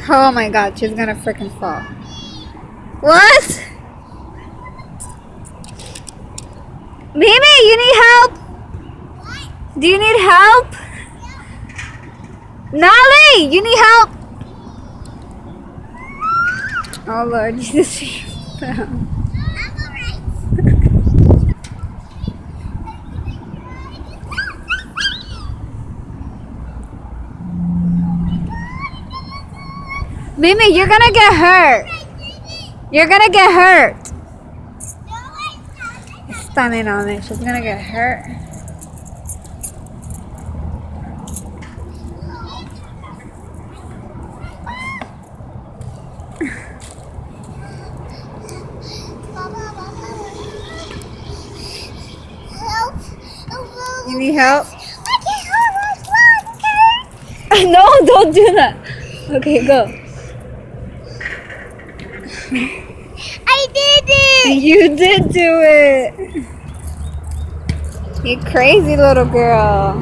Oh my god, she's gonna freaking fall. What? Mimi, you need help? Do you need help? Nali, you need help? Oh Lord, Jesus. Mimi, you're gonna get hurt. You're gonna get hurt. Standing on it, she's gonna get hurt. You need help? No, don't do that. Okay, go. I did it! You did do it. You crazy little girl.